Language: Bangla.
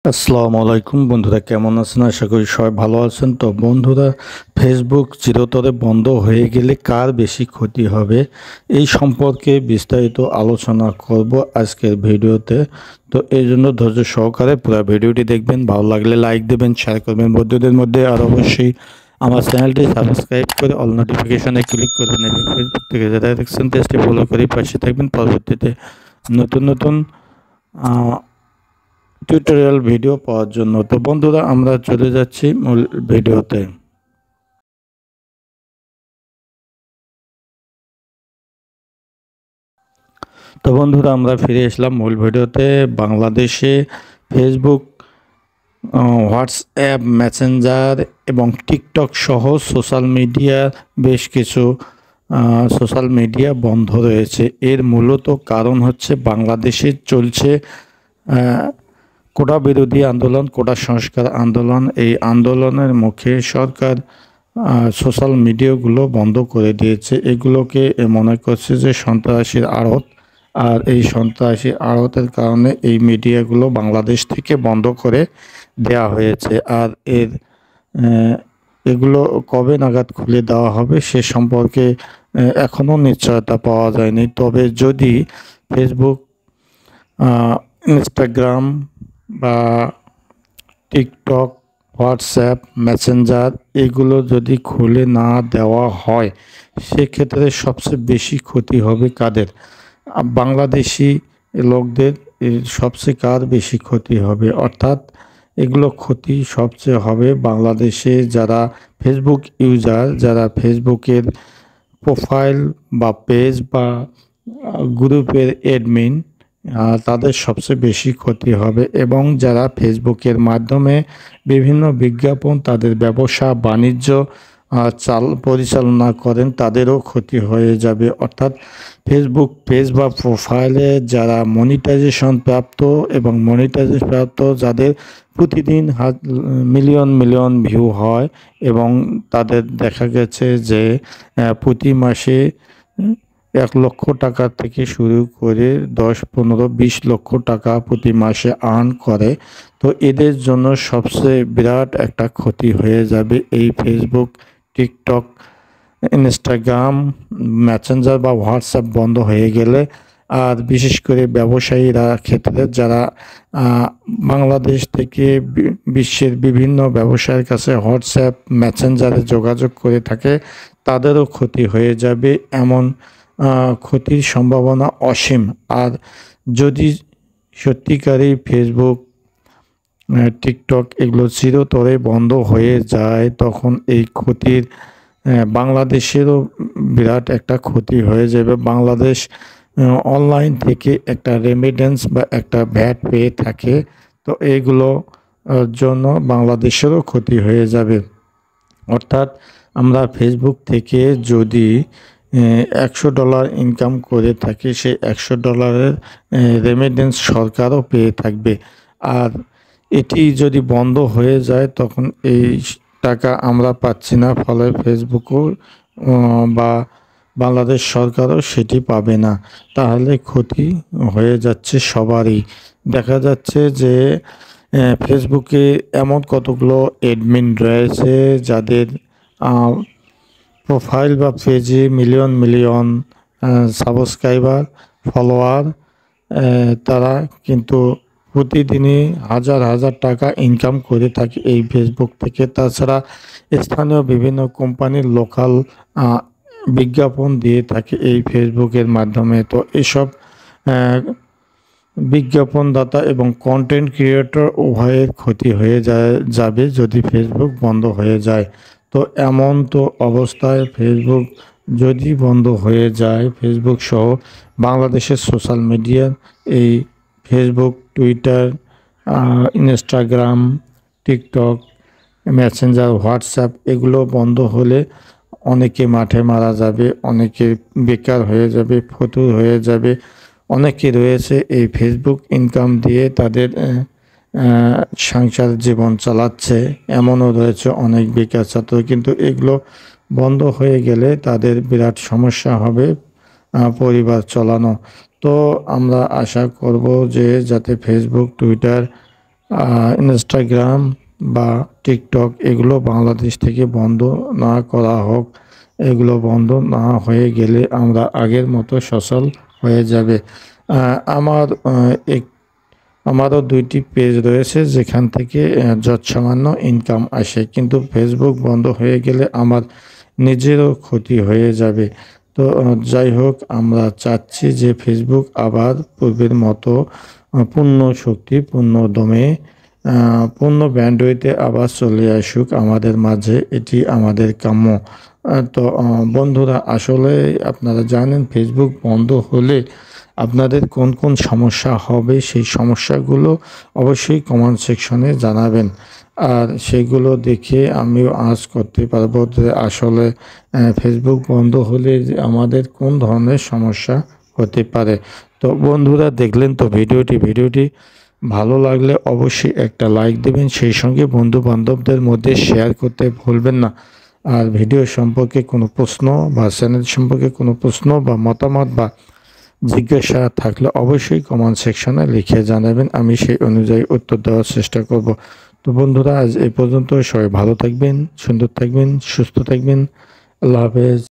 আসসালামু আলাইকুম বন্ধুরা, কেমন আছেন? আশা করি সবাই ভালো আছেন। তো বন্ধুরা, ফেসবুক চিরতরে বন্ধ হয়ে গেলে কার বেশি ক্ষতি হবে এই সম্পর্কে বিস্তারিত আলোচনা করব আজকের ভিডিওতে। তো এই জন্য ধৈর্য সহকারে পুরো ভিডিওটি দেখবেন। ভালো লাগলে লাইক দেবেন, শেয়ার করবেন বন্ধুদের মধ্যে, আর অবশ্যই আমার চ্যানেলটি সাবস্ক্রাইব করে অল নোটিফিকেশনে ক্লিক করবেন এবং ফেসবুক থেকে যারা দেখছেন পেজটি ফলো করে পাশে থাকবেন পরবর্তীতে নতুন নতুন টিউটোরিয়াল ভিডিও পাওয়ার জন্য। তো বন্ধুরা, আমরা চলে যাচ্ছি মূল ভিডিওতে। তো বন্ধুরা, আমরা ফিরে আসলাম মূল ভিডিওতে। বাংলাদেশে ফেসবুক, হোয়াটসঅ্যাপ, মেসেঞ্জার এবং টিকটক সহ সোশ্যাল মিডিয়ার বেশ কিছু সোশ্যাল মিডিয়া বন্ধ রয়েছে। এর মূলত কারণ হচ্ছে বাংলাদেশে চলছে কোটা বিরোধী আন্দোলন, কোটা সংস্কার আন্দোলন। এই আন্দোলনের মুখে সরকার সোশ্যাল মিডিয়াগুলো বন্ধ করে দিয়েছে। এগুলোকে মনে করছে যে সন্ত্রাসীর আড়ত, আর এই সন্ত্রাসী আড়তের কারণে এই মিডিয়াগুলো বাংলাদেশ থেকে বন্ধ করে দেয়া হয়েছে। আর এগুলো কবে নাগাদ খুলে দেওয়া হবে সে সম্পর্কে এখনও নিশ্চয়তা পাওয়া যায়নি। তবে যদি ফেসবুক, ইনস্টাগ্রাম বা টিকটক, হোয়াটসঅ্যাপ, মেসেঞ্জার এগুলো যদি খুলে না দেওয়া হয় সেক্ষেত্রে সবচেয়ে বেশি ক্ষতি হবে কাদের? বাংলাদেশি লোকদের। সবচেয়ে কার বেশি ক্ষতি হবে? অর্থাৎ এগুলো ক্ষতি সবচেয়ে হবে বাংলাদেশে যারা ফেসবুক ইউজার, যারা ফেসবুকের প্রোফাইল বা পেজ বা গ্রুপের অ্যাডমিন, তাদের সবচেয়ে বেশি ক্ষতি হবে। এবং যারা ফেসবুকের মাধ্যমে বিভিন্ন বিজ্ঞাপন, তাদের ব্যবসা বাণিজ্য পরিচালনা করেন, তাদেরও ক্ষতি হয়ে যাবে। অর্থাৎ ফেসবুক পেজ বা প্রোফাইলে যারা মনিটাইজেশন প্রাপ্ত এবং মনিটাইজেশন প্রাপ্ত যাদের প্রতিদিন মিলিয়ন মিলিয়ন ভিউ হয় এবং তাদের দেখা গেছে যে প্রতি মাসে 1 লক্ষ টাকা থেকে শুরু করে 10, 15, 20 লক্ষ টাকা প্রতি মাসে আর্ন করে। তো এদের জন্য সবচেয়ে বিরাট একটা ক্ষতি হয়ে যাবে এই ফেসবুক, টিকটক, ইনস্টাগ্রাম, মেসেঞ্জার বা হোয়াটসঅ্যাপ বন্ধ হয়ে গেলে। আর বিশেষ করে ব্যবসায়ীরা ক্ষেত্রে যারা বাংলাদেশ থেকে বিশ্বের বিভিন্ন ব্যবসায়ীর কাছে হোয়াটসঅ্যাপ, মেসেঞ্জারে যোগাযোগ করে থাকে, তাদেরও ক্ষতি হয়ে যাবে। এমন ক্ষতির সম্ভাবনা অসীম। আর যদি সত্যিকারই ফেসবুক, টিকটক এগুলো চিরতরে বন্ধ হয়ে যায় তখন এই ক্ষতির বাংলাদেশেরও বিরাট একটা ক্ষতি হয়ে যাবে। বাংলাদেশ অনলাইন থেকে একটা রেমিটেন্স বা একটা ভ্যাট পেয়ে থাকে। তো এইগুলো জন্য বাংলাদেশেরও ক্ষতি হয়ে যাবে। অর্থাৎ আমরা ফেসবুক থেকে যদি $100 ইনকাম করে থাকি, সেই $100 রেমিটেন্স সরকারও পেয়ে থাকবে। আর এটি যদি বন্ধ হয়ে যায় তখন এই টাকা আমরা পাচ্ছি না, ফলে ফেসবুকও বা বাংলাদেশ সরকারও সেটি পাবে না। তাহলে ক্ষতি হয়ে যাচ্ছে সবারই। দেখা যাচ্ছে যে ফেসবুকে এমন কতগুলো অ্যাডমিন রয়েছে যাদের প্রোফাইল বা পেজে মিলিয়ন মিলিয়ন সাবস্ক্রাইবার, ফলোয়ার, তারা কিন্তু প্রতিদিনই হাজার হাজার টাকা ইনকাম করে থাকে এই ফেসবুক থেকে। তাছাড়া স্থানীয় বিভিন্ন কোম্পানির লোকাল বিজ্ঞাপন দিয়ে থাকে এই ফেসবুকের মাধ্যমে। তো এসব বিজ্ঞাপনদাতা এবং কন্টেন্ট ক্রিয়েটর উভয়ের ক্ষতি হয়ে যাবে যদি ফেসবুক বন্ধ হয়ে যায়। তো এমন তো অবস্থায় ফেসবুক যদি বন্ধ হয়ে যায়, ফেসবুক সহ বাংলাদেশের সোশ্যাল মিডিয়া, এই Facebook, Twitter, Instagram, TikTok, Messenger, WhatsApp এগুলো বন্ধ হলে অনেকে মাঠে মারা যাবে, অনেকে বেকার হয়ে যাবে, ফতুর হয়ে যাবে। অনেকে রয়েছে এই ফেসবুক ইনকাম দিয়ে তাদের সংসার জীবন চালাচ্ছে, এমনও রয়েছে অনেক বেকার ছাত্র। কিন্তু এগুলো বন্ধ হয়ে গেলে তাদের বিরাট সমস্যা হবে পরিবার চালানো। তো আমরা আশা করব যে যাতে ফেসবুক, টুইটার, ইনস্টাগ্রাম বা টিকটক এগুলো বাংলাদেশ থেকে বন্ধ না করা হোক। এগুলো বন্ধ না হয়ে গেলে আমরা আগের মতো সচল হয়ে যাবে। আমার আমারও 2টি পেজ রয়েছে যেখান থেকে যৎসামান্য ইনকাম আসে, কিন্তু ফেসবুক বন্ধ হয়ে গেলে আমার নিজেরও ক্ষতি হয়ে যাবে। তো যাই হোক, আমরা চাচ্ছি যে ফেসবুক আবার পূর্বের মতো পূর্ণ শক্তি, পূর্ণ দমে, পূর্ণ ব্যান্ডউইথে আবার চলে আসুক আমাদের মাঝে, এটি আমাদের কাম্য। তো বন্ধুরা, আসলে আপনারা জানেন ফেসবুক বন্ধ হলে আপনাদের কোন কোন সমস্যা হবে, সেই সমস্যাগুলো অবশ্যই কমেন্ট সেকশনে জানাবেন। আর সেগুলো দেখে আমিও আঁচ করতে পারবো যে আসলে ফেসবুক বন্ধ হলে যে আমাদের কোন ধরনের সমস্যা হতে পারে। তো বন্ধুরা, দেখলেন তো ভিডিওটি ভালো লাগলে অবশ্যই একটা লাইক দেবেন, সেই সঙ্গে বন্ধু বান্ধবদের মধ্যে শেয়ার করতে ভুলবেন না। আর ভিডিও সম্পর্কে কোনো প্রশ্ন বা চ্যানেল সম্পর্কে কোনো প্রশ্ন বা মতামত বা জিজ্ঞাসা থাকলে অবশ্যই কমেন্ট সেকশনে লিখে জানাবেন, আমি সেই অনুযায়ী উত্তর দেওয়ার চেষ্টা করব। তো বন্ধুরা, আজ এই পর্যন্ত। সবাই ভালো থাকবেন, সুন্দর থাকবেন, সুস্থ থাকবেন। আল্লাহ হাফেজ।